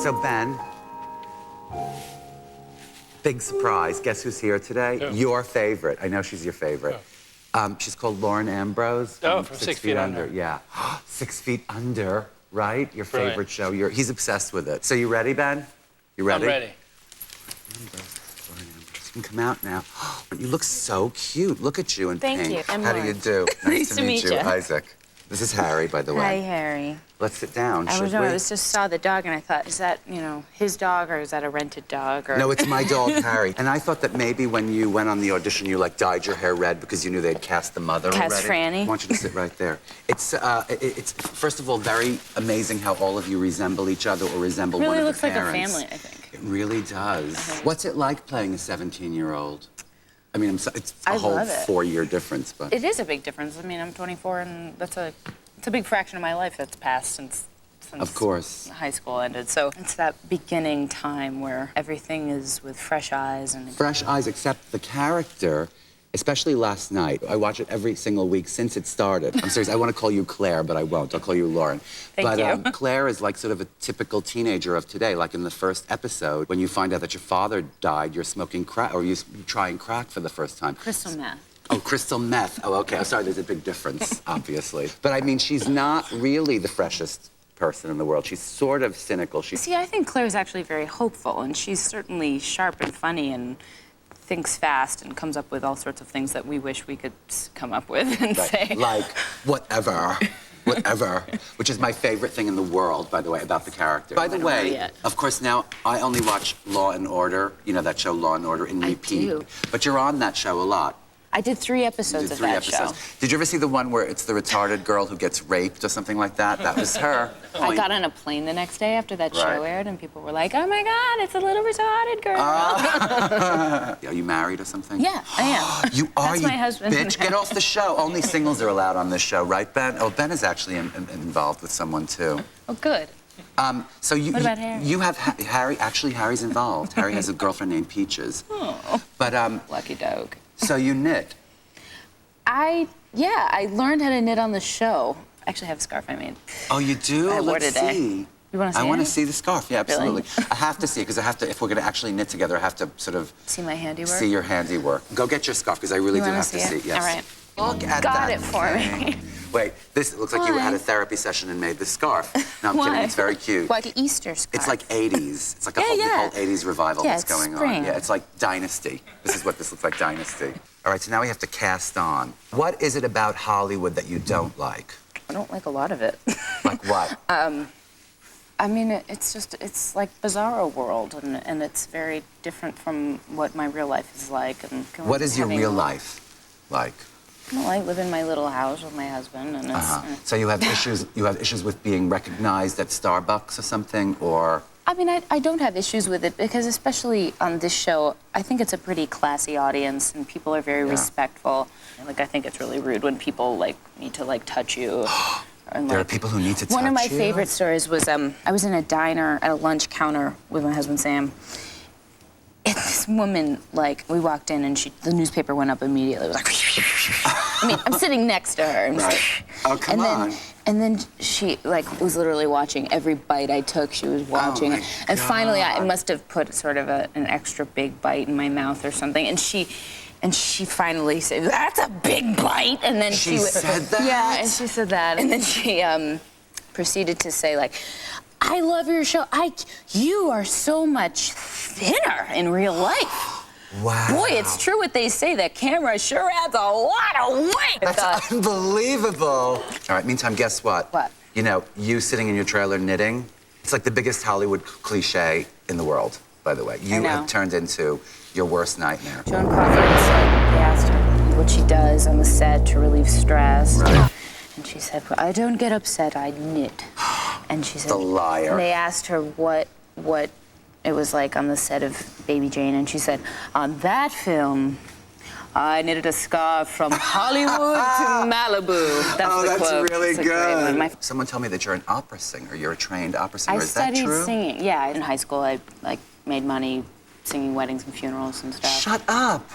So Ben, big surprise. Guess who's here today? Who? Your favorite. I know she's your favorite. She's called Lauren Ambrose. Oh, from 6 Feet Under. Yeah. 6 Feet Under, right? Your favorite Right. show. He's obsessed with it. So you ready, Ben? You ready? I'm ready. You can come out now. You look so cute. Look at you in Thank pink. you. I'm How do Lauren. you do? Nice to meet you. Isaac. This is Harry, by the way. Hi, Harry. Let's sit down, I should was we? just saw the dog and I thought, is that, his dog or is that a rented dog? Or... No, it's my dog, Harry. And I thought that maybe when you went on the audition, you dyed your hair red because you knew they'd cast the mother Cast already. Franny. I want you to sit right there. It's first of all very amazing how all of you resemble each other or resemble It one really of the looks like a parents. family, I think. It really does. What's it like playing a 17-year-old? I mean, it's a I whole love it. 4-year difference, but It is a big difference. I mean, I'm 24 and it's a big fraction of my life that's passed since of course. high school ended. So it's that beginning time where everything is with fresh eyes and Fresh eyes, except the character, especially last night. I watch it every single week since it started. I'm serious, I want to call you Claire, but I won't. I'll call you Lauren. Thank you. Claire is like sort of a typical teenager of today. Like in the first episode, when you find out that your father died, you're smoking crack, or you're trying crack for the first time. crystal meth. Oh, crystal meth. Oh, okay. I'm sorry, there's a big difference, obviously. But I mean, she's not really the freshest person in the world. She's sort of cynical. See, I think Claire's actually very hopeful, and she's certainly sharp and funny and thinks fast and comes up with all sorts of things that we wish we could come up with and say. Like, whatever, which is my favorite thing in the world, by the way, about the character. By the way, of course, now I only watch Law and Order, you know that show Law and Order in repeat. do. But you're on that show a lot. I did 3 episodes You did of 3 that episodes. show. Did you ever see the one where it's the retarded girl who gets raped or something like that? That was her. I got on a plane the next day after that show Right. aired, and people were like, "Oh my God, it's a little retarded girl." Are you married or something? Yeah, I am. You are, That's you my husband. bitch. Get off the show. Only singles are allowed on this show, right, Ben? Oh, Ben is actually involved with someone, too. Oh, good. So you, What about Harry? You have Harry. Actually, Harry's involved. Harry has a girlfriend named Peaches. Oh, But lucky dog. so you knit. I learned how to knit on the show. I actually have a scarf I made. Oh, you do? I wore Let's today. see. You want to see I want to it? see the scarf. Yeah, absolutely. Really? I have to see it because I have to. If we're going to actually knit together, I have to sort of See my handiwork? see your handiwork. Go get your scarf because I really You do wanna have see to it? see. Yes. All right. Look at Got that it for me. thing. Wait, this looks like you Why? had a therapy session and made this scarf. No, I'm Why? kidding. It's very cute. Like the Easter scarf. It's like 80s. It's like a Yeah, whole, yeah. the whole 80s revival Yeah, that's it's going spring. on. Yeah, it's like Dynasty. This is what this looks like, Dynasty. All right, so now we have to cast on. What is it about Hollywood that you don't like? I don't like a lot of it. Like what? I mean, it's like Bizarro world, and it's very different from what my real life is like. And What is your having- real life like? Well, I live in my little house with my husband, and it's... So you have issues. You have issues with being recognized at Starbucks or something, or I mean, I don't have issues with it because, especially on this show, I think it's a pretty classy audience and people are very respectful. Like, I think it's really rude when people need to touch you. And, there are people who need to touch you. One of my favorite stories was I was in a diner at a lunch counter with my husband Sam. And this woman, we walked in and the newspaper went up immediately. It was like, I mean, I'm sitting next to her. Right. Oh, come on. And then she was literally watching every bite I took. She was watching it. And finally, I must have put sort of an extra big bite in my mouth or something. And she finally said, "That's a big bite." And then She said that? Yeah, and she said that. And then she proceeded to say, "I love your show. You are so much thinner in real life." Wow. Boy, it's true what they say. That camera sure adds a lot of weight. That's unbelievable. All right, meantime, guess what? What? You know, you sitting in your trailer knitting, it's like the biggest Hollywood cliche in the world, by the way. You have turned into your worst nightmare. Joan Crawford said, they asked her what she does on the set to relieve stress. Right. And she said, "I don't get upset, I knit." And she said... The liar. And they asked her what it was like on the set of Baby Jane, and she said, "On that film, I knitted a scarf from Hollywood to Malibu." That's the quote. Really It's a great good. one. Someone told me that you're an opera singer. You're a trained opera singer. I Is that studied true? singing. Yeah, in high school, I made money singing weddings and funerals and stuff. Shut up.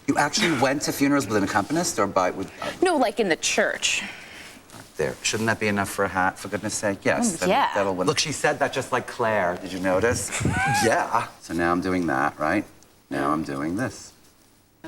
You actually went to funerals with an accompanist or with... No, like in the church. There. Shouldn't that be enough for a hat, for goodness sake? Yes. Yeah. That'll win. Look, she said that just like Claire. Did you notice? Yeah. So now I'm doing that, right? Now I'm doing this.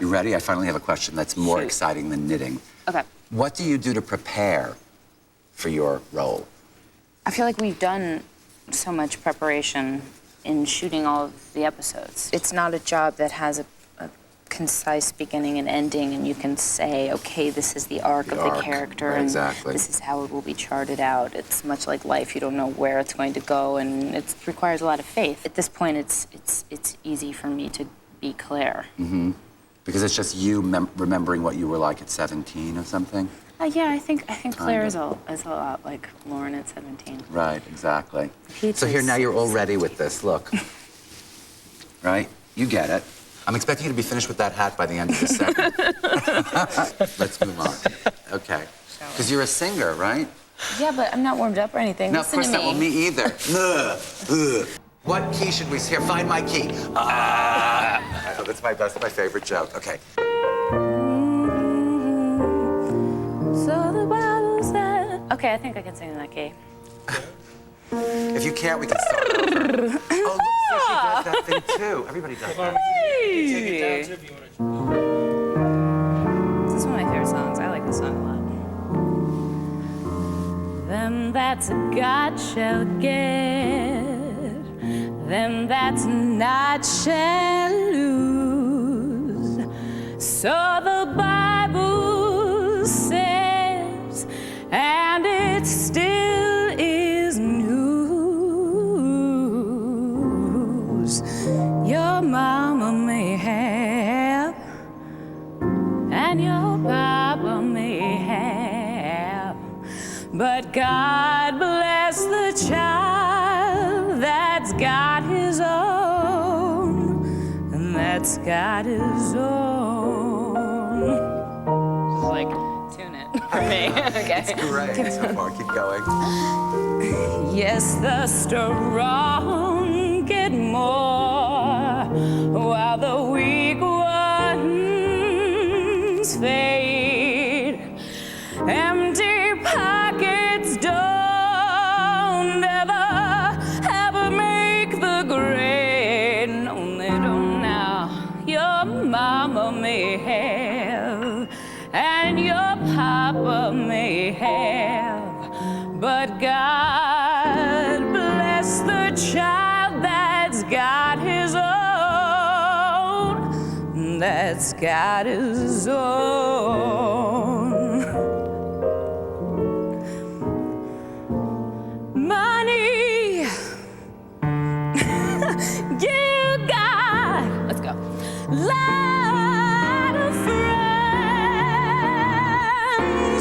You ready? I finally have a question that's more exciting than knitting. Okay. What do you do to prepare for your role? I feel like we've done so much preparation in shooting all of the episodes. It's not a job that has a concise beginning and ending, and you can say, okay, this is the arc of the character, right, and exactly. this is how it will be charted out. It's much like life. You don't know where it's going to go, and it requires a lot of faith. At this point, it's easy for me to be Claire. Mm-hmm. Because it's just you remembering what you were like at 17 or something? Yeah, I think Claire is a lot like Lauren at 17. Right, exactly. Peach So here, is- now you're all ready with this. Look. Right? You get it. I'm expecting you to be finished with that hat by the end of the second. Let's move on. Okay. Because you're a singer, right? Yeah, but I'm not warmed up or anything. No, of course not. Well, me either. What key should we here? Find my key. That's my favorite joke. Okay. So the Bible said... Okay, I think I can sing in that key. If you can't, we can start over. Oh, look, so she does that thing too. Everybody does that. Take it down too if you want to. This is one of my favorite songs. I like this song a lot. Them that's got shall get, them that's not shall lose. So the Bible says, and it still is news. Your mama may have, and your papa may have, but God bless the child that's got his own, and that's got his own. Like, tune it for me. Okay. It's great so far. Keep going. Yes, the strong get more, while the weak ones fade. Empty pockets don't ever make the grade. No, they don't now. Your mama may have, and your papa may have, but God bless the child that's got his own, that's got his own. Money, you got, let's go. Lot of friends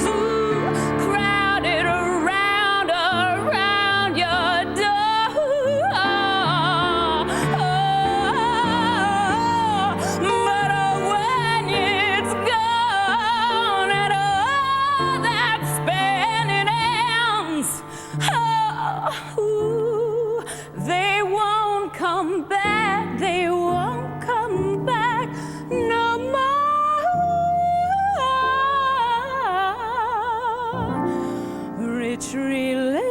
who crowded around your door. But when it's gone and all that spending ends, they won't come back, they won't come back no more. Rich relations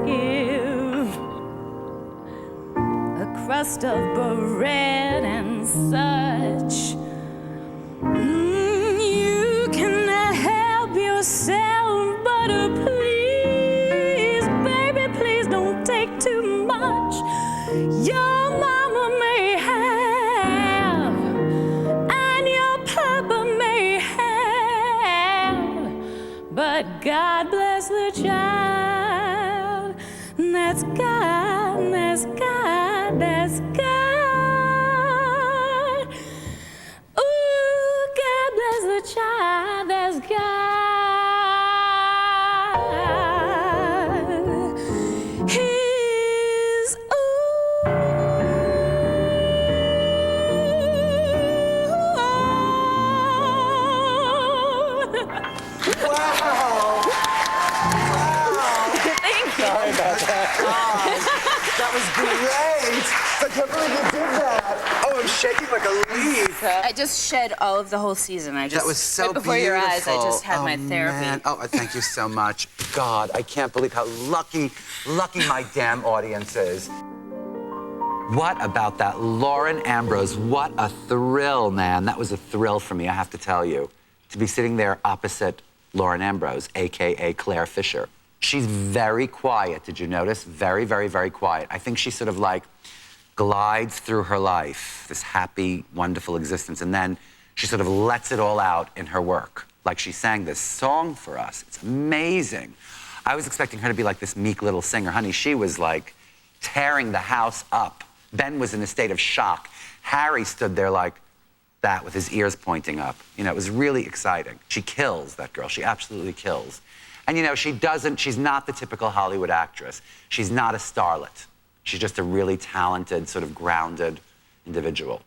give a crust of bread and such. You can help yourself, but please, baby, please don't take too much. Your mama may have, and your papa may have, but God bless the child that's God, that's God, that's God. Ooh, God bless the child that's God. His Wow! Thank you. Sorry about that. That was great! I can't believe you shaking like a leaf. I just shed all of the whole season. That was so right before your eyes, I just had my therapy. Man. Oh, thank you so much. God, I can't believe how lucky my damn audience is. What about that Lauren Ambrose? What a thrill, man. That was a thrill for me, I have to tell you, to be sitting there opposite Lauren Ambrose, AKA Claire Fisher. She's very quiet, did you notice? Very, very, very quiet. I think she sort of like glides through her life, this happy, wonderful existence, and then she sort of lets it all out in her work. Like she sang this song for us. It's amazing. I was expecting her to be like this meek little singer. Honey, she was like tearing the house up. Ben was in a state of shock. Harry stood there like that with his ears pointing up. You know, it was really exciting. She kills, that girl. She absolutely kills. And, you know, she's not the typical Hollywood actress. She's not a starlet. She's just a really talented, sort of grounded individual.